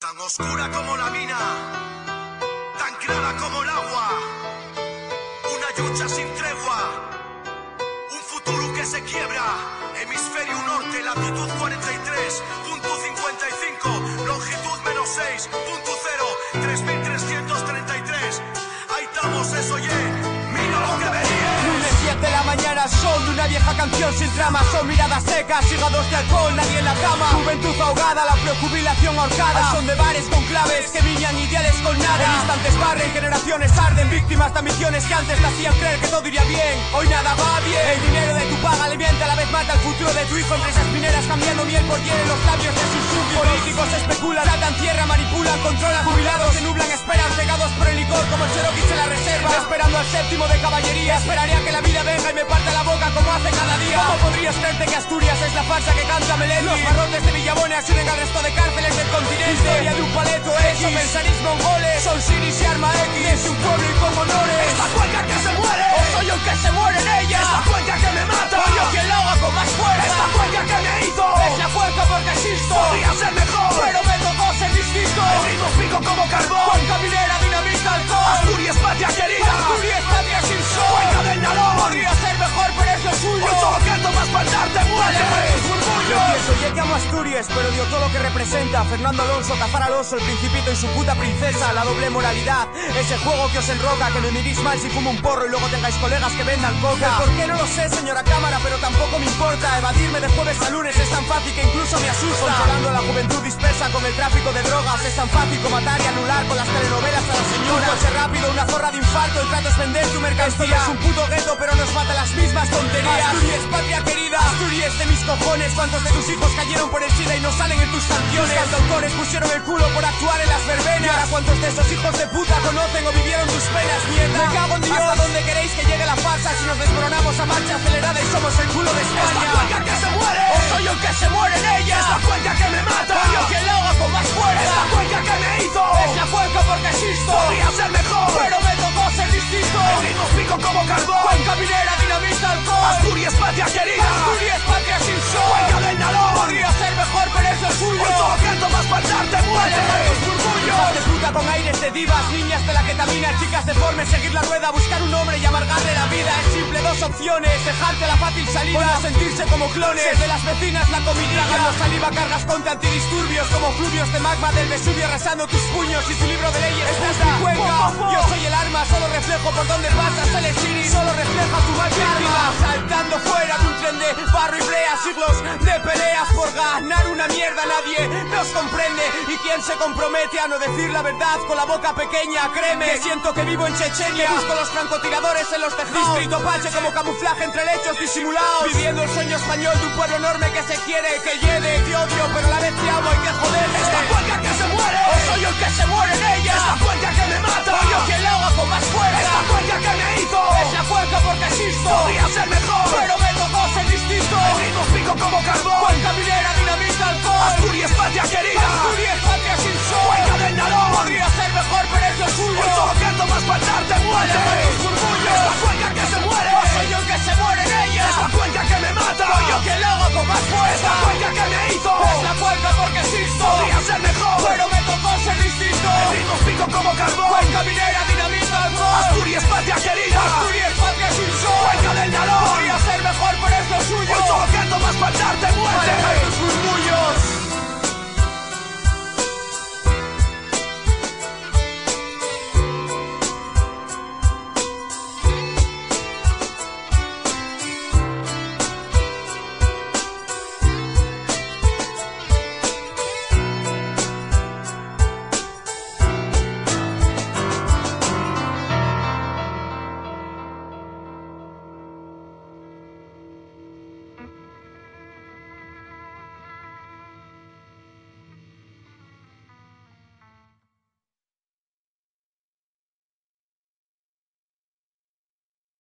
Tan oscura como la mina, tan clara como el agua, una lucha sin tregua, un futuro que se quiebra, hemisferio norte, latitud 43, punto 55, longitud menos 6, punto 0, 3333, ahí estamos, eso mira lo que venía. Lunes 10 de la mañana, son de una vieja canción sin trama. Son miradas secas, hígados de alcohol, nadie en la cama. Juventud ahogada, la prejubilación ahorcada. Son de bares con claves que viñan ideales con nada. En instantes barren, generaciones arden, víctimas de ambiciones que antes te hacían creer que todo iría bien. Hoy nada va bien. El dinero de tu paga alimenta, a la vez mata el futuro de tu hijo. Empresas mineras cambiando miel por hiel en los labios de sus súbditos. Políticos especulan, tratan tierra, manipulan, controlan. Jubilados se nublan, esperan, cegados por el licor como Cherokees en la reserva. Esperando al séptimo de caballería, esperaría que la vida venga y me parta la boca como hace cada día. ¿Cómo podrías creerte que Asturias es la farsa que canta Melendi? Los barrotes de Villabona se unen al resto de cárceles del continente. Historia de un paleto X, son pensaris mongoles, son siris y arma X. Es un pueblo y con honores. Esta cuenca que se muere, o soy yo el que se muere en ella. Esta cuenca que me mata, o yo quien lo haga con más fuerza. Esta cuenca que me hizo, es la cuenca porque existo. Podría ser mejor, pero me tocó ser distinto. El ritmo pico como carbón, cuenca minera, dinamita, alcohol. Asturias, patria querida, Asturias, patria sin sol. Cuenca del Nalón, podría ser mejor pero es lo suyo. Hoy solo canto más para darte muerte. Yo pienso, ya que amo Asturias, pero dio todo lo que representa. Fernando Alonso, Cazar Alonso, el Principito y su puta princesa. La doble moralidad, ese juego que os enroca. Que me miréis mal si fumo un porro y luego tengáis colegas que vendan coca. ¿Por qué no lo sé, señora cámara? Pero tampoco me importa. Evadirme de jueves a lunes es tan fácil que incluso me asusta. Controlando a la juventud dispersa con el tráfico de drogas. Es tan fácil como matar y anular con las telenovelas a la señora. Un coche rápido, una zorra de infarto, el trato es vender tu mercancía. Es un puto gueto, pero nos mata las mismas tonterías. Asturias, patria querida, Asturias de mis cojones. ¿Cuántos de tus hijos cayeron por el SIDA y no salen en tus canciones? ¿Cuántos autores pusieron el culo por actuar en las verbenas? ¿Y ahora cuántos de esos hijos de puta conocen o vivieron tus penas, mierda? Me cago en Dios. ¿Hasta dónde queréis que llegue la farsa si nos desmoronamos a marcha acelerada y somos el culo de España? Esta cuenca que se muere, o soy yo el que se muere en ella. Esta cuenca que me mata, o yo quien lo haga con más fuerza. Esta cuenca que me hizo, es la cuenca porque existo. Podría ser mejor, pero me tocó ser distinto. El ritmo pico como carbón, cuenca minera, dinamita, alcohol. Asturias, patria querida, Asturias, patria sin sol. Cuenca del Nalón, podría ser mejor pero es lo suyo. Hoy solo canto más para darte muerte. Hijas de puta con aires de divas, niñas de la ketamina, chicas deformes, seguir la rueda, buscar un hombre y amargarle la vida. Es simple, dos opciones, dejarte la fácil salida o no sentirse como clones. Ser de las vecinas la comidilla, tragando saliva, cargas contra antidisturbios como fluvios de magma del Vesubio arrasando tus puños y tu libro de leyes. Esta es mi cuenca, yo soy el arma, solo reflejo por donde pasas. El Siri solo refleja tu mal karma. Saltando fuera de un tren de barro y brea, siglos de peleas por ganar una mierda. Nadie nos comprende y quien se compromete a no decir la verdad con la boca pequeña, créeme que siento que vivo en Chechenia. Busco los francotiradores en los tejados, distrito Pache como camuflaje entre lechos disimulados. Viviendo el sueño español de un pueblo enorme que se quiere, que hiede, te odio, pero a la vez te amo, hay que joderse. Esta cuenca que se muere, o soy yo el que se muere en ella. Esta cuenca que me mata,